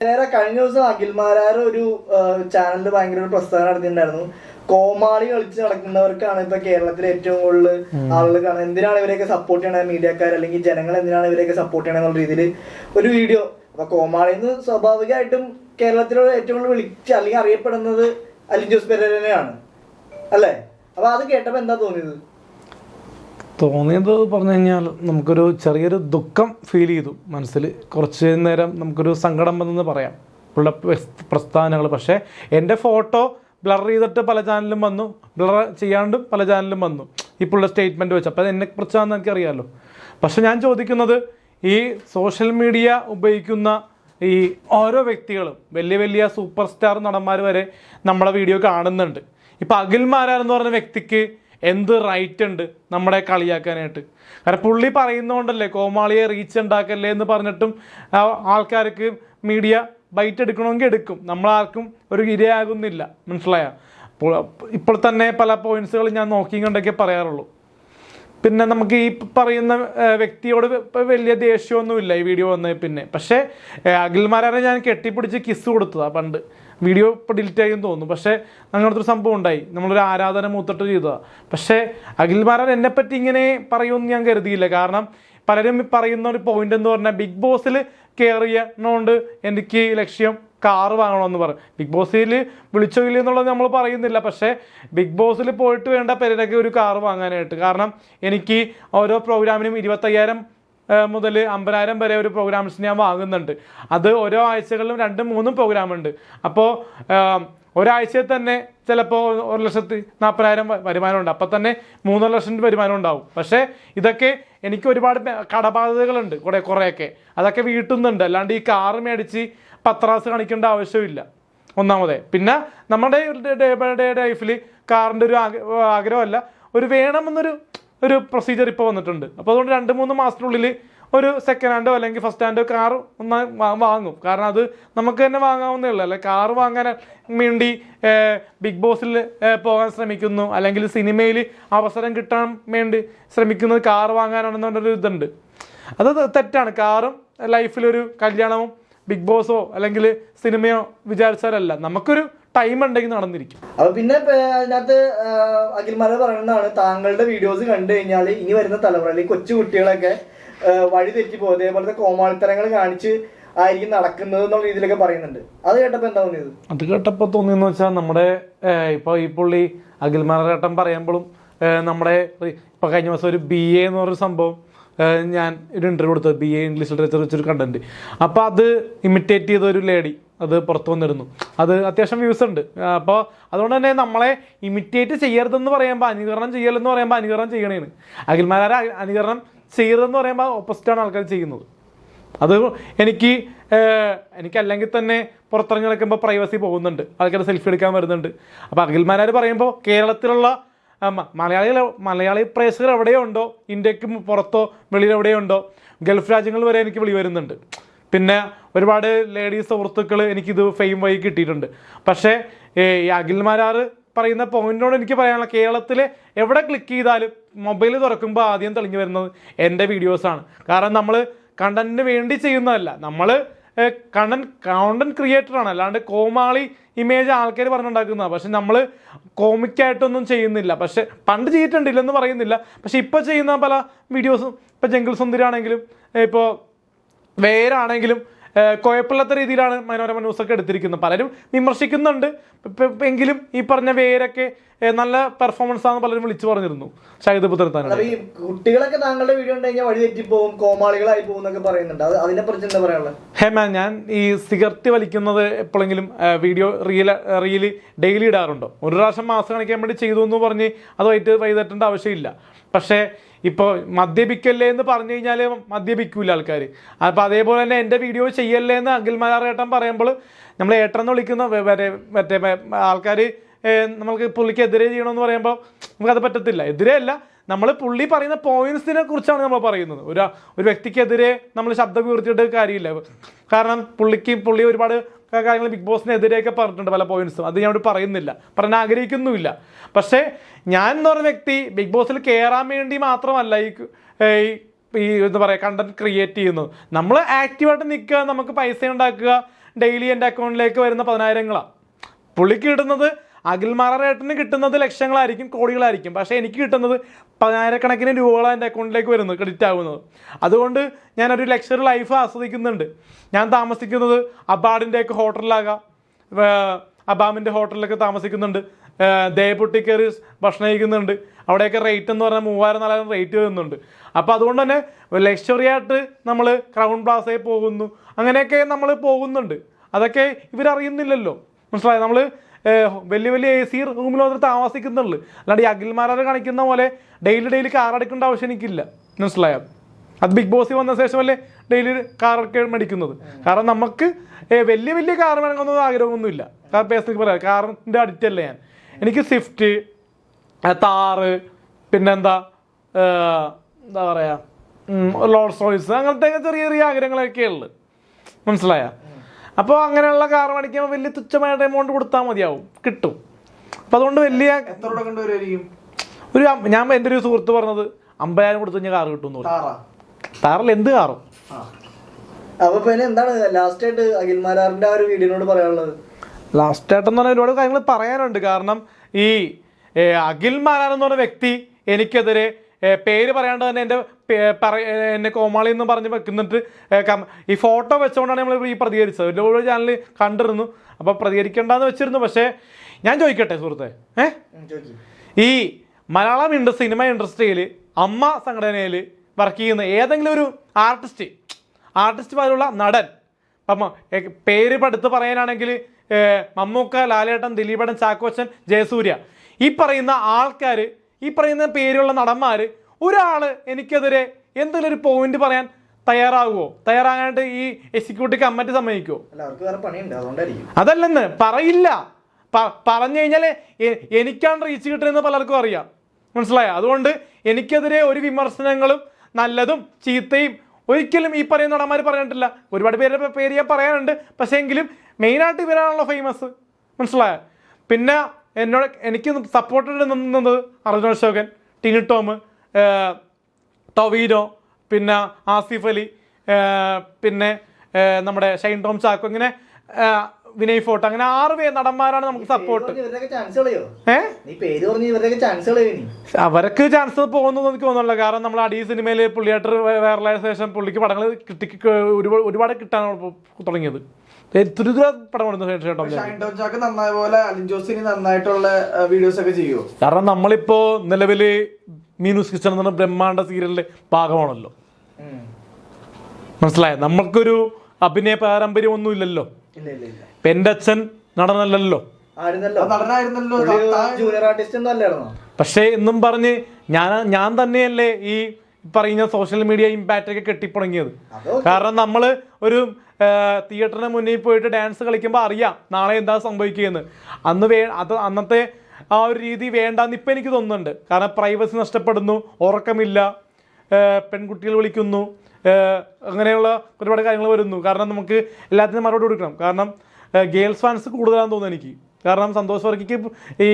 കഴിഞ്ഞ ദിവസം അഖിൽമാരാർ ഒരു ചാനലിൽ ഭയങ്കര ഒരു പ്രസ്താവന നടത്തിയിട്ടുണ്ടായിരുന്നു. കോമാളി കളിച്ച് നടക്കുന്നവർക്കാണ് ഇപ്പൊ കേരളത്തിൽ ഏറ്റവും കൂടുതൽ ആളുകൾ കാണുന്നത്. എന്തിനാണ് ഇവരെയൊക്കെ സപ്പോർട്ട് ചെയ്യണത് മീഡിയക്കാർ അല്ലെങ്കിൽ ജനങ്ങൾ എന്തിനാണ് ഇവരെയൊക്കെ സപ്പോർട്ട് ചെയ്യണം എന്നുള്ള രീതിയിൽ ഒരു വീഡിയോ. അപ്പൊ കോമാളിന്ന് സ്വാഭാവികമായിട്ടും കേരളത്തിലുള്ള ഏറ്റവും കൂടുതൽ വിളിച്ച് അല്ലെങ്കിൽ അറിയപ്പെടുന്നത് അലിൻ ജോസ് പെരേരയാണ് അല്ലേ? അപ്പൊ അത് കേട്ടപ്പോ എന്താ തോന്നിയത്? പറഞ്ഞു കഴിഞ്ഞാൽ നമുക്കൊരു ചെറിയൊരു ദുഃഖം ഫീൽ ചെയ്തു മനസ്സിൽ. കുറച്ച് നേരം നമുക്കൊരു സങ്കടം വന്നെന്ന് പറയാം ഉള്ള പ്രസ്ഥാനങ്ങൾ. പക്ഷേ എൻ്റെ ഫോട്ടോ ബ്ലർ ചെയ്തിട്ട് പല ചാനലിലും വന്നു, ബ്ലർ ചെയ്യാണ്ടും പല ചാനലിലും വന്നു ഇപ്പോഴുള്ള സ്റ്റേറ്റ്മെൻറ്റ് വെച്ച്. അപ്പോൾ അത് എന്നെക്കുറിച്ചാണെന്ന് എനിക്കറിയാമല്ലോ. പക്ഷെ ഞാൻ ചോദിക്കുന്നത്, ഈ സോഷ്യൽ മീഡിയ ഉപയോഗിക്കുന്ന ഈ ഓരോ വ്യക്തികളും വലിയ വലിയ സൂപ്പർ സ്റ്റാർ നടന്മാർ വരെ നമ്മുടെ വീഡിയോ കാണുന്നുണ്ട്. ഇപ്പോൾ അഖിൽമാരാർ എന്ന് പറഞ്ഞ വ്യക്തിക്ക് എന്ത് റൈറ്റ് ഉണ്ട് നമ്മളെ കളിയാക്കാനായിട്ട്? കാരണം പുള്ളി പറയുന്നതുകൊണ്ടല്ലേ കോമാളിയെ റീച്ച് ഉണ്ടാക്കല്ലേ എന്ന് പറഞ്ഞിട്ടും ആൾക്കാർക്ക് മീഡിയ ബൈറ്റ് എടുക്കണമെങ്കിൽ എടുക്കും. നമ്മളാർക്കും ഒരു ഇരയാകുന്നില്ല, മനസ്സിലായ? ഇപ്പോൾ തന്നെ പല പോയിന്റ്സുകൾ ഞാൻ നോക്കിയും കണ്ടൊക്കെ പറയാറുള്ളൂ. പിന്നെ നമുക്ക് ഈ പറയുന്ന വ്യക്തിയോട് വലിയ ദേഷ്യമൊന്നുമില്ല ഈ വീഡിയോ വന്നേ പിന്നെ. പക്ഷേ അഖിൽമാരാരെ ഞാൻ കെട്ടിപ്പിടിച്ച് കിസ് കൊടുത്തതാണ് പണ്ട്. വീഡിയോ ഇപ്പോൾ ഡിലീറ്റ് ആയെന്ന് തോന്നുന്നു. പക്ഷേ അങ്ങനത്തെ ഒരു സംഭവം ഉണ്ടായി, നമ്മളൊരു ആരാധന മൂത്തിട്ട് ചെയ്തതാണ്. പക്ഷേ അഖിൽമാരാർ എന്നെപ്പറ്റി ഇങ്ങനെ പറയുമെന്ന് ഞാൻ കരുതിയില്ല. കാരണം പലരും പറയുന്ന ഒരു പോയിന്റ് എന്ന് പറഞ്ഞാൽ ബിഗ് ബോസിൽ കയറിയതുകൊണ്ട് എനിക്ക് ലക്ഷ്യം കാറ് വാങ്ങണമെന്ന് പറയും. ബിഗ് ബോസിൽ വിളിച്ചോ ഇല്ല എന്നുള്ളത് നമ്മൾ പറയുന്നില്ല. പക്ഷേ ബിഗ് ബോസിൽ പോയിട്ട് വേണ്ട പെരേരയ്ക്ക് ഒരു കാറ് വാങ്ങാനായിട്ട്. കാരണം എനിക്ക് ഓരോ പ്രോഗ്രാമിനും 25,000 മുതൽ 50,000 വരെ ഒരു പ്രോഗ്രാംസ് ഞാൻ വാങ്ങുന്നുണ്ട്. അത് ഓരോ ആഴ്ചകളിലും 2-3 പ്രോഗ്രാമുണ്ട്. അപ്പോൾ ഒരാഴ്ചയിൽ തന്നെ ചിലപ്പോൾ 1,40,000 വരുമാനമുണ്ട്. അപ്പം തന്നെ 3.5 ലക്ഷം വരുമാനം ഉണ്ടാവും. പക്ഷേ ഇതൊക്കെ എനിക്ക് ഒരുപാട് കടബാധ്യതകളുണ്ട് കുറേയൊക്കെ. അതൊക്കെ വീട്ടുന്നുണ്ട്. അല്ലാണ്ട് ഈ കാറ് മേടിച്ച് പത്രാസ് കാണിക്കേണ്ട ആവശ്യമില്ല ഒന്നാമതേ. പിന്നെ നമ്മുടെ ഡേ ബൈ ഡേ ലൈഫിൽ കാറിൻ്റെ ഒരു ആഗ്രഹമല്ല, ഒരു വേണമെന്നൊരു പ്രൊസീജിയർ ഇപ്പോൾ വന്നിട്ടുണ്ട്. അപ്പോൾ അതുകൊണ്ട് 2-3 മാസത്തിനുള്ളിൽ ഒരു സെക്കൻഡ് ഹാൻഡോ അല്ലെങ്കിൽ ഫസ്റ്റ് ഹാൻഡോ കാർ വാങ്ങും. കാരണം അത് നമുക്ക് തന്നെ വാങ്ങാവുന്നേ ഉള്ളൂ. അല്ലെ കാറ് വാങ്ങാൻ വേണ്ടി ബിഗ് ബോസിൽ പോകാൻ ശ്രമിക്കുന്നു, അല്ലെങ്കിൽ സിനിമയിൽ അവസരം കിട്ടാൻ വേണ്ടി ശ്രമിക്കുന്നത് കാറ് വാങ്ങാനാണെന്നുള്ളൊരു ഇതുണ്ട്. അത് തെറ്റാണ്. കാറും ലൈഫിലൊരു കല്യാണവും ബിഗ് ബോസോ അല്ലെങ്കിൽ സിനിമയോ വിചാരിച്ചാലല്ല, നമുക്കൊരു ടൈം ഉണ്ടെങ്കിൽ നടന്നിരിക്കും. അപ്പൊ പിന്നെ അതിനകത്ത് അഖിൽമാരാർ പറയുന്നതാണ്, താങ്കളുടെ വീഡിയോസ് കണ്ടു കഴിഞ്ഞാൽ ഇനി വരുന്ന തലമുറ അല്ലെങ്കിൽ കൊച്ചു കുട്ടികളൊക്കെ വഴി തെറ്റി പോകും, അതേപോലത്തെ കോമാളിത്തരങ്ങൾ കാണിച്ച് ആയിരിക്കും നടക്കുന്നത് എന്നുള്ള രീതിയിലൊക്കെ പറയുന്നുണ്ട്. അത് കേട്ടപ്പോൾ എന്താ തോന്നിയത്? അത് കേട്ടപ്പോൾ തോന്നിയെന്ന് വെച്ചാൽ നമ്മുടെ ഇപ്പോൾ ഈ പുള്ളി അഖിൽമാരാർ പറയുമ്പോഴും നമ്മുടെ ഇപ്പോൾ കഴിഞ്ഞ ദിവസം ഒരു BA എന്ന് പറഞ്ഞൊരു സംഭവം ഞാൻ ഒരു ഇൻ്റർവ്യൂ കൊടുത്തത്, BA ഇംഗ്ലീഷ് ലിറ്ററേച്ചർ വെച്ചൊരു കണ്ടന്റ്. അപ്പോൾ അത് ഇമിറ്റേറ്റ് ചെയ്ത ഒരു ലേഡി അത് പുറത്തു വന്നിരുന്നു. അത് അത്യാവശ്യം വ്യൂസ് ഉണ്ട്. അപ്പോൾ അതുകൊണ്ട് തന്നെ നമ്മളെ ഇമിറ്റേറ്റ് ചെയ്യരുതെന്ന് പറയുമ്പോൾ, അനുകരണം ചെയ്യലെന്ന് പറയുമ്പോൾ അനുകരണം ചെയ്യണേന്. അഖിൽമാരാർ അനുകരണം ചെയ്യരുതെന്ന് പറയുമ്പോൾ ഓപ്പോസിറ്റാണ് ആൾക്കാർ ചെയ്യുന്നത്. അത് എനിക്കല്ലെങ്കിൽ തന്നെ പുറത്തിറങ്ങി നടക്കുമ്പോൾ പ്രൈവസി പോകുന്നുണ്ട്, ആൾക്കാർ സെൽഫി എടുക്കാൻ വരുന്നുണ്ട്. അപ്പോൾ അഖിൽമാരാർ പറയുമ്പോൾ കേരളത്തിലുള്ള മലയാളി പ്രേക്ഷകർ എവിടെയോ ഉണ്ടോ, ഇന്ത്യക്ക് പുറത്തോ വെളിയിൽ എവിടെയോ ഉണ്ടോ, ഗൾഫ് രാജ്യങ്ങൾ വരെ എനിക്ക് വിളി വരുന്നുണ്ട്. പിന്നെ ഒരുപാട് ലേഡീസ് സുഹൃത്തുക്കൾ എനിക്കിത് ഫെയിം വഴി കിട്ടിയിട്ടുണ്ട്. പക്ഷേ ഈ അഖിൽമാരാർ പറയുന്ന പോയിന്റിനോട് എനിക്ക് പറയാനുള്ള, കേരളത്തിൽ എവിടെ ക്ലിക്ക് ചെയ്താലും മൊബൈൽ തുറക്കുമ്പോൾ ആദ്യം തെളിഞ്ഞു വരുന്നത് എൻ്റെ വീഡിയോസാണ്. കാരണം നമ്മൾ കണ്ടന്റിന് വേണ്ടി ചെയ്യുന്നതല്ല, നമ്മൾ കണ്ടന്റ് ക്രിയേറ്ററാണ്. അല്ലാണ്ട് കോമാളി ഇമേജ് ആൾക്കാർ പറഞ്ഞുണ്ടാക്കുന്നതാണ്. പക്ഷെ നമ്മൾ കോമിക്കായിട്ടൊന്നും ചെയ്യുന്നില്ല. പക്ഷെ പണ്ട് ചെയ്തിട്ടുണ്ടില്ലെന്ന് പറയുന്നില്ല. പക്ഷെ ഇപ്പോൾ ചെയ്യുന്ന പല വീഡിയോസും, ഇപ്പോൾ ജംഗിൾ സുന്ദരാണെങ്കിലും ഇപ്പോൾ വേരാണെങ്കിലും കുഴപ്പമില്ലാത്ത രീതിയിലാണ് മനോരമ ന്യൂസൊക്കെ എടുത്തിരിക്കുന്നത്. പലരും വിമർശിക്കുന്നുണ്ട്, എങ്കിലും ഈ പറഞ്ഞ വേരൊക്കെ നല്ല പെർഫോമൻസ് ആണെന്ന് പലരും വിളിച്ചു പറഞ്ഞിരുന്നു. ഷാഹിദ് പുത്രത്താൻ ഈ കുട്ടികളൊക്കെ താങ്കളുടെ വീഡിയോ ഉണ്ടെങ്കിൽ വഴി തെറ്റിപ്പോവും, കോമാളികളായി പോകും എന്നൊക്കെ പറയുന്നുണ്ട്. അതിനെ കുറിച്ച് എന്താ പറയാനുള്ളത്? ഹേമാൻ, ഞാൻ ഈ സിഗരറ്റ് വലിക്കുന്നത് എപ്പോഴെങ്കിലും വീഡിയോ റീല് ഡെയിലി ഇടാറുണ്ടോ? ഒരു പ്രാവശ്യം മാസം കാണിക്കാൻ വേണ്ടി ചെയ്തു എന്ന് പറഞ്ഞ് അത് വൈകിട്ടേണ്ട ആവശ്യമില്ല. പക്ഷേ ഇപ്പോൾ മദ്യപിക്കല്ലേ എന്ന് പറഞ്ഞു കഴിഞ്ഞാൽ മദ്യപിക്കൂല ആൾക്കാർ. അപ്പോൾ അതേപോലെ തന്നെ എൻ്റെ വീഡിയോ ചെയ്യല്ലേ എന്ന് അഖിൽമാരാർ ഏട്ടൻ പറയുമ്പോൾ നമ്മൾ ഏട്ടൻ വിളിക്കുന്ന മറ്റേ ആൾക്കാർ നമ്മൾക്ക് പുള്ളിക്കെതിരെ ചെയ്യണമെന്ന് പറയുമ്പോൾ നമുക്കത് പറ്റത്തില്ല. എതിരെ അല്ല, നമ്മൾ പുള്ളി പറയുന്ന പോയിന്റ്സിനെ കുറിച്ചാണ് നമ്മൾ പറയുന്നത്. ഒരു വ്യക്തിക്കെതിരെ നമ്മൾ ശബ്ദം ഉയർത്തിയിട്ട് കാര്യമില്ല. കാരണം പുള്ളി ഒരുപാട് കാര്യങ്ങൾ ബിഗ് ബോസിനെതിരെയൊക്കെ പറഞ്ഞിട്ടുണ്ട്, പല പോയിന്റ്സും. അത് ഞാൻ ഇവിടെ പറയുന്നില്ല, പറയാൻ ആഗ്രഹിക്കുന്നുമില്ല. പക്ഷേ ഞാൻ എന്ന് പറഞ്ഞ വ്യക്തി ബിഗ് ബോസിൽ കയറാൻ വേണ്ടി മാത്രമല്ല ഈ എന്താ പറയുക കണ്ടന്റ് ക്രിയേറ്റ് ചെയ്യുന്നത്. നമ്മൾ ആക്റ്റീവായിട്ട് നിൽക്കുക, നമുക്ക് പൈസ ഉണ്ടാക്കുക, ഡെയിലി എൻ്റെ അക്കൗണ്ടിലേക്ക് വരുന്ന 10,000-ങ്ങളാണ്. പുള്ളിക്ക് കിട്ടുന്നത് അഖിൽമാരാറേട്ടന് കിട്ടുന്നത് ലക്ഷങ്ങളായിരിക്കും, കോടികളായിരിക്കും. പക്ഷേ എനിക്ക് കിട്ടുന്നത് 10,000-കണക്കിന് രൂപകളാണ് എൻ്റെ അക്കൗണ്ടിലേക്ക് വരുന്നത്, ക്രെഡിറ്റ് ആകുന്നത്. അതുകൊണ്ട് ഞാനൊരു ലക്ഷറി ലൈഫ് ആസ്വദിക്കുന്നുണ്ട്. ഞാൻ താമസിക്കുന്നത് അബാഡിൻ്റെയൊക്കെ ഹോട്ടലിലാകാം, അബാമിൻ്റെ ഹോട്ടലിലൊക്കെ താമസിക്കുന്നുണ്ട്. ദേപൊട്ടി കയറി ഭക്ഷണം കഴിക്കുന്നുണ്ട്. അവിടെയൊക്കെ റേറ്റ് എന്ന് പറഞ്ഞാൽ 3,000-4,000 റേറ്റ് വരുന്നുണ്ട്. അപ്പോൾ അതുകൊണ്ട് തന്നെ ലക്ഷറി ആയിട്ട് നമ്മൾ ക്രൗൺ പ്ലാസയിൽ പോകുന്നു, അങ്ങനെയൊക്കെ നമ്മൾ പോകുന്നുണ്ട്. അതൊക്കെ ഇവരറിയുന്നില്ലല്ലോ, മനസ്സിലായി? നമ്മൾ വലിയ വലിയ AC റൂമിൽ വന്നിട്ട് താമസിക്കുന്നുള്ളൂ. അല്ലാണ്ട് ഈ അഖിൽമാരാറ് കാണിക്കുന്ന പോലെ ഡെയിലി കാർ എടുക്കേണ്ട ആവശ്യം എനിക്കില്ല, മനസ്സിലായോ? അത് ബിഗ് ബോസിൽ വന്ന ശേഷമല്ലേ ഡെയിലി കാറൊക്കെ മേടിക്കുന്നത്. കാരണം നമുക്ക് വലിയ കാർ വേണമെന്നൊന്നും ആഗ്രഹമൊന്നുമില്ല. കാരണം പേഴ്സണലി പറയാം, കാറിൻ്റെ അഡിക്റ്റ് അല്ല ഞാൻ. എനിക്ക് സ്വിഫ്റ്റ്, താറ്, പിന്നെന്താ പറയുക, റോൾസ് റോയ്സ്, അങ്ങനത്തെ ചെറിയ ആഗ്രഹങ്ങളൊക്കെ ഉള്ളത്, മനസ്സിലായ? അപ്പോൾ അങ്ങനെയുള്ള കാർ മേടിക്കുമ്പോൾ വലിയ തുച്ഛമായിട്ട് എമൗണ്ട് കൊടുത്താൽ മതിയാവും, കിട്ടും. അപ്പം അതുകൊണ്ട് വലിയ ഒരു ഞാൻ എൻ്റെ ഒരു സുഹൃത്ത് പറഞ്ഞത് 50,000 കൊടുത്തു കഴിഞ്ഞാൽ കാർ കിട്ടും എന്ന് പറഞ്ഞു. താറിൽ എന്ത് കാറും. അപ്പൊ പിന്നെ എന്താണ് ലാസ്റ്റ് ആയിട്ട് അഖിൽമാരാറിന്റെ ആ ഒരു വീഡിയോനോട് പറയാനുള്ളത്? ലാസ്റ്റ് ആയിട്ടെന്ന് പറഞ്ഞാൽ ഒരുപാട് കാര്യങ്ങൾ പറയാനുണ്ട്. കാരണം ഈ അഖിൽമാരാർ എന്ന് പറഞ്ഞ വ്യക്തി എനിക്കെതിരെ പേര് പറയാണ്ട് തന്നെ എന്നെ കോമാളി എന്ന് പറഞ്ഞ് വെക്കുന്നിട്ട് ഈ ഫോട്ടോ വെച്ചുകൊണ്ടാണ് നമ്മൾ ഈ പ്രതികരിച്ചത്. ഒരുപാട് ചാനൽ കണ്ടിരുന്നു. അപ്പോൾ പ്രതികരിക്കേണ്ടെന്ന് വെച്ചിരുന്നു. പക്ഷേ ഞാൻ ചോദിക്കട്ടെ സുഹൃത്തെ, ഈ മലയാളം സിനിമ ഇൻഡസ്ട്രിയിൽ അമ്മ സംഘടനയിൽ വർക്ക് ചെയ്യുന്ന ഏതെങ്കിലും ഒരു ആർട്ടിസ്റ്റ് പോലുള്ള നടൻ, അപ്പം പേര് എടുത്ത് പറയാനാണെങ്കിൽ മമ്മൂക്ക, ലാലേട്ടൻ, ദിലീപേട്ടൻ, ചാക്കോച്ചൻ, ജയസൂര്യ, ഈ പറയുന്ന ആൾക്കാർ, ഈ പറയുന്ന പേരുള്ള നടന്മാർ ഒരാൾ എനിക്കെതിരെ എന്തെങ്കിലും ഒരു പോയിന്റ് പറയാൻ തയ്യാറാകുമോ? തയ്യാറാകാനായിട്ട് ഈ എക്സിക്യൂട്ടീവ് കമ്മിറ്റി സമ്മതിക്കുമോ? അതല്ലെന്ന് പറയില്ല. പറഞ്ഞു കഴിഞ്ഞാൽ എനിക്കാണ് റീച്ച് കിട്ടുന്നതെന്ന് പലർക്കും അറിയാം, മനസ്സിലായോ? അതുകൊണ്ട് എനിക്കെതിരെ ഒരു വിമർശനങ്ങളും നല്ലതും ചീത്തയും ഒരിക്കലും ഈ പറയുന്ന നടന്മാർ പറഞ്ഞിട്ടില്ല. ഒരുപാട് പേരുടെ പേര് ഞാൻ പറയാനുണ്ട്, പക്ഷേ എങ്കിലും മെയിനായിട്ട് ഇവരാണല്ലോ ഫേമസ്, മനസ്സിലായോ? പിന്നെ എനിക്ക് സപ്പോർട്ടഡ് നിന്നത് അർജുൻ അശോകൻ, ടിനി ടോം, ടൊവീനോ, പിന്നെ ആസിഫ് അലി, പിന്നെ നമ്മുടെ ഷൈൻ ടോം ചാക്കോ, ഇങ്ങനെ വിനയ് ഫോർട്ട്, അങ്ങനെ 6 നടന്മാരാണ് നമുക്ക് സപ്പോർട്ട്. അവർക്ക് ചാൻസ് പോകുന്നത് എനിക്ക് തോന്നുന്നില്ല. കാരണം നമ്മൾ അടി സിനിമയിൽ പുള്ളിയായിട്ട് വൈറലായ ശേഷം പുള്ളിക്ക് പടങ്ങൾ ഒരുപാട് കിട്ടാൻ തുടങ്ങിയത്. കാരണം നമ്മളിപ്പോ നിലവില് മീനൂസ് കിച്ചൺ എന്ന് പറഞ്ഞ ബ്രഹ്മാണ്ഡ സീരിയലിന്റെ ഭാഗമാണല്ലോ, മനസ്സിലായോ? നമ്മൾക്കൊരു അഭിനയ പാരമ്പര്യം ഒന്നും ഇല്ലല്ലോ. എന്റെ അച്ഛൻ നടനല്ലല്ലോ, പക്ഷേ എന്നും പറഞ്ഞ് ഞാൻ തന്നെയല്ലേ ഈ പറയുന്ന സോഷ്യൽ മീഡിയ ഇമ്പാക്റ്റ് ഒക്കെ കെട്ടിപ്പുടങ്ങിയത്. കാരണം നമ്മൾ ഒരു തിയേറ്ററിന് മുന്നിൽ പോയിട്ട് ഡാൻസ് കളിക്കുമ്പോൾ അറിയാം നാളെ എന്താ സംഭവിക്കുകയെന്ന്. അന്നത്തെ ആ ഒരു രീതി വേണ്ടാന്ന് ഇപ്പം എനിക്ക് തോന്നുന്നുണ്ട്. കാരണം പ്രൈവസി നഷ്ടപ്പെടുന്നു, ഉറക്കമില്ല, പെൺകുട്ടികൾ വിളിക്കുന്നു, അങ്ങനെയുള്ള ഒരുപാട് കാര്യങ്ങൾ വരുന്നു. കാരണം നമുക്ക് എല്ലാത്തിനും മറുപടി കൊടുക്കണം. കാരണം ഗേൾസ് ഫാൻസ് കൂടുതലാണെന്ന് തോന്നുന്നു എനിക്ക്. കാരണം സന്തോഷ് വർക്കിക്ക് ഈ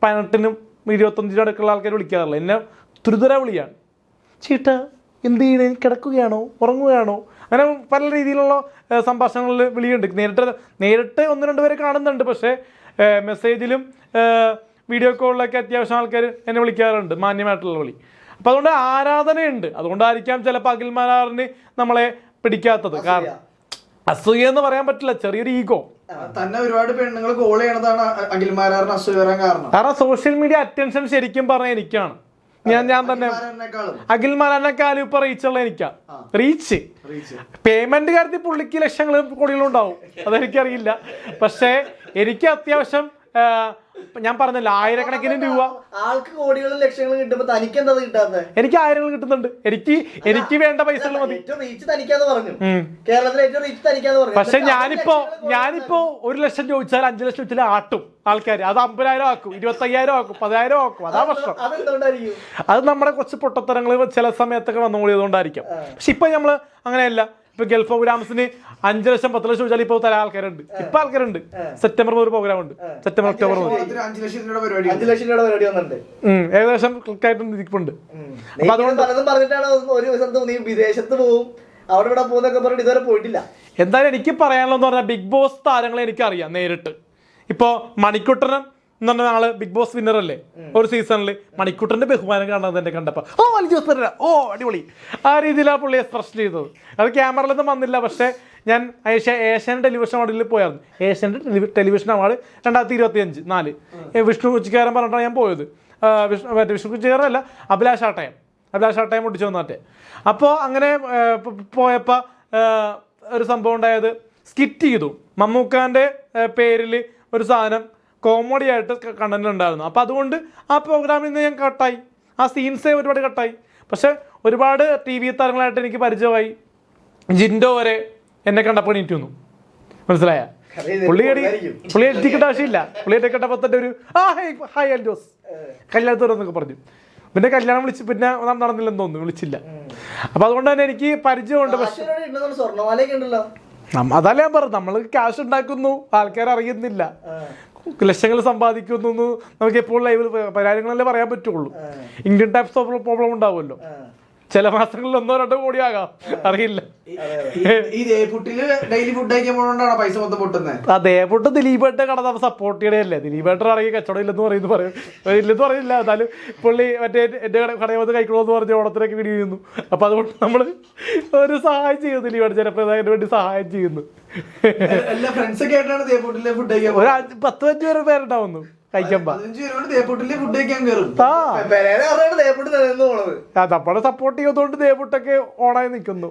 18-നും 25-നും അടുക്കുള്ള ആൾക്കാർ വിളിക്കാറില്ല. എന്നെ തുരുതുര വിളിയാണ്, ചീട്ട എന്ത് ചെയ്യണേ, കിടക്കുകയാണോ, ഉറങ്ങുകയാണോ, അങ്ങനെ പല രീതിയിലുള്ള സംഭാഷണങ്ങളിൽ വിളിയുണ്ട്. നേരിട്ട് 1-2 പേരെ കാണുന്നുണ്ട്. പക്ഷേ മെസ്സേജിലും വീഡിയോ കോളിലൊക്കെ അത്യാവശ്യം ആൾക്കാർ എന്നെ വിളിക്കാറുണ്ട്, മാന്യമായിട്ടുള്ള വിളി. അപ്പോൾ അതുകൊണ്ട് ആരാധനയുണ്ട്. അതുകൊണ്ടായിരിക്കാം ചിലപ്പോൾ അഖിൽമാരാറിന് നമ്മളെ പിടിക്കാത്തത്. കാരണം അസൂയ എന്ന് പറയാൻ പറ്റില്ല, ചെറിയൊരു ഈഗോ. തന്നെ ഒരുപാട് പെണ്ണുങ്ങൾ കോൾ ചെയ്യണതാണ് അഖിൽമാരാറിന് അസൂയ വരാൻ കാരണം. കാരണം സോഷ്യൽ മീഡിയ അറ്റൻഷൻ ശരിക്കും പറഞ്ഞാൽ എനിക്കാണ്. ഞാൻ തന്നെ അഖിൽമാരാറിനെക്കാളും ഇപ്പൊ റീച്ചുള്ള എനിക്കാ. റീച്ച് പേയ്മെന്റ് കാര്യത്തിൽ പുള്ളിക്ക് ലക്ഷങ്ങളും കോടികളും ഉണ്ടാവും, അതെനിക്കറിയില്ല. പക്ഷേ എനിക്ക് അത്യാവശ്യം ഞാൻ പറഞ്ഞല്ലോ 1000-കണക്കിന് രൂപ ആൾക്ക് കോടികളും ലക്ഷങ്ങളും കിട്ടുമ്പോ തനിക്ക് എന്താ കിട്ടാത്തത്? എനിക്ക് 1000 കിട്ടുന്നുണ്ട്. എനിക്ക് വേണ്ട പൈസകൾ മതി. പക്ഷെ ഞാനിപ്പോ 1 ലക്ഷം ചോദിച്ചാൽ 5 ലക്ഷം ചോദിച്ചാൽ ആട്ടും ആൾക്കാർ. അത് 50,000 ആക്കും, 25,000 ആക്കും, 10,000 ആക്കും. അതാ പ്രശ്നം. അത് നമ്മുടെ കുറച്ച് പൊട്ടത്തരങ്ങൾ ചില സമയത്തൊക്കെ വന്നുകൂടിയതുകൊണ്ടായിരിക്കാം. പക്ഷെ ഇപ്പൊ നമ്മള് അങ്ങനെയല്ല. ഇപ്പൊ ഗൾഫ് പ്രോഗ്രാംസിന് 5 ലക്ഷം 10 ലക്ഷം ചോദിച്ചാൽ ഇപ്പൊ തല ആൾക്കാരുണ്ട്. ഇപ്പൊ ആൾക്കാരുണ്ട്. സെപ്റ്റംബർ ഒരു പ്രോഗ്രാം ഉണ്ട്, സെപ്റ്റംബർ ഒക്ടോബർ 5 ലക്ഷം പരിപാടി വന്നിട്ടുണ്ട്. ഏകദേശം ക്ലിക്കായിട്ട് ഇരിപ്പുണ്ട്. അപ്പൊ അതുകൊണ്ട് പലതും പറഞ്ഞിട്ടാണ് ഒരു ദിവസം നീ വിദേശത്ത് പോവും, അവിടെ ഇവിടെ പോകുന്നൊക്കെ പറഞ്ഞിട്ട് ഇതുവരെ പോയിട്ടില്ല. എന്തായാലും എനിക്ക് പറയാനുള്ളതെന്ന് പറഞ്ഞാൽ ബിഗ് ബോസ് താരങ്ങളെ എനിക്കറിയാം നേരിട്ട്. ഇപ്പോൾ മണിക്കുട്ടനും എന്ന് പറഞ്ഞ ആള് ബിഗ് ബോസ് വിന്നർ അല്ലേ ഒരു സീസണിൽ. മണിക്കുട്ടന്റെ ബഹുമാനം കാണുന്നത് എന്നെ കണ്ടപ്പോൾ ഓ അടിപൊളി ആ രീതിയിലാണ് പുള്ളി എക്സ്പ്രഷൻ ചെയ്തത്. അത് ക്യാമറയിലൊന്നും വന്നില്ല. പക്ഷേ ഞാൻ ഏഷ്യാനെറ്റ് ടെലിവിഷൻ അവാർഡിൽ പോയായിരുന്നു. ഏഷ്യാനെറ്റ് ടെലിവിഷൻ അവാർഡ് 2025 വിഷ്ണു കുച്ചിക്കാരൻ പറഞ്ഞിട്ടാണ് ഞാൻ പോയത്. വിഷ്ണു കുച്ചിക്കാരനല്ല, അഭിലാഷ് ആട്ടയം ഒട്ടിച്ചു വന്നിട്ട്. അപ്പോൾ അങ്ങനെ പോയപ്പോൾ ഒരു സംഭവം ഉണ്ടായത്, സ്കിറ്റ് ചെയ്തു. മമ്മൂക്കാൻ്റെ പേരിൽ ഒരു സാധനം കോമഡി ആയിട്ട് കണ്ടന്റ് ഉണ്ടായിരുന്നു. അപ്പോൾ അതുകൊണ്ട് ആ പ്രോഗ്രാമിൽ നിന്ന് ഞാൻ കട്ടായി. ആ സീൻസേ ഒരുപാട് കട്ടായി. പക്ഷെ ഒരുപാട് TV താരങ്ങളായിട്ട് എനിക്ക് പരിചയമായി. ജിൻഡോ വരെ എന്നെ കണ്ടപ്പോൾ എണീറ്റ് വന്നു. മനസ്സിലായ? പുള്ളി എത്തിക്കേണ്ട ആവശ്യമില്ല. പുള്ളി എത്തിക്കേണ്ടപ്പോൾ തന്നെ ഒരു ഹായ് അൽജോസ് കല്യാണത്തോരെന്നൊക്കെ പറഞ്ഞു. പിന്നെ കല്യാണം വിളിച്ച് പിന്നെ നടന്നില്ലെന്ന് തോന്നുന്നു, വിളിച്ചില്ല. അപ്പൊ അതുകൊണ്ട് തന്നെ എനിക്ക് പരിചയമുണ്ട്. പക്ഷെ അതല്ല ഞാൻ പറഞ്ഞു, നമ്മൾ ക്യാഷ് ഉണ്ടാക്കുന്നു, ആൾക്കാർ അറിയുന്നില്ല, ലക്ഷങ്ങൾ സമ്പാദിക്കുന്നു. നമുക്ക് എപ്പോഴും ലൈവിൽ കാര്യങ്ങളല്ലേ പറയാൻ പറ്റുള്ളൂ. ഇന്ത്യൻ ടൈപ്സ് ഓഫ് പ്രോബ്ലം ഉണ്ടാവുമല്ലോ. ചില മാസങ്ങളിൽ 1-2 കോടി ആകാം, അറിയില്ല. ദേവപുട്ട് ദിലീപേട്ട കട സപ്പോർട്ട് ചെയ്യണല്ലേ. ദിലീപേട്ടർ ആണെങ്കിൽ കച്ചവടം ഇല്ലെന്ന് ഇല്ലെന്ന് പറയില്ല. എന്നാലും പുള്ളി മറ്റേ എന്റെ കടയിൽ വന്ന് കഴിക്കണമെന്ന് പറഞ്ഞ് ഓണത്തിനൊക്കെ വീഡിയോ ചെയ്യുന്നു. അപ്പൊ അതുകൊണ്ട് നമ്മള് ഒരു സഹായം ചെയ്യുന്നു, ദിലീപേട്ട ജനപ്രദായത്തിന് വേണ്ടി സഹായം ചെയ്യുന്നു. ഒരു 10-15 പേരുണ്ടാവുന്നു കഴിക്കുമ്പോ. നമ്മളെ സപ്പോർട്ട് ചെയ്യുന്നതുകൊണ്ട് ദേവപുട്ടൊക്കെ ഓണായി നിൽക്കുന്നു.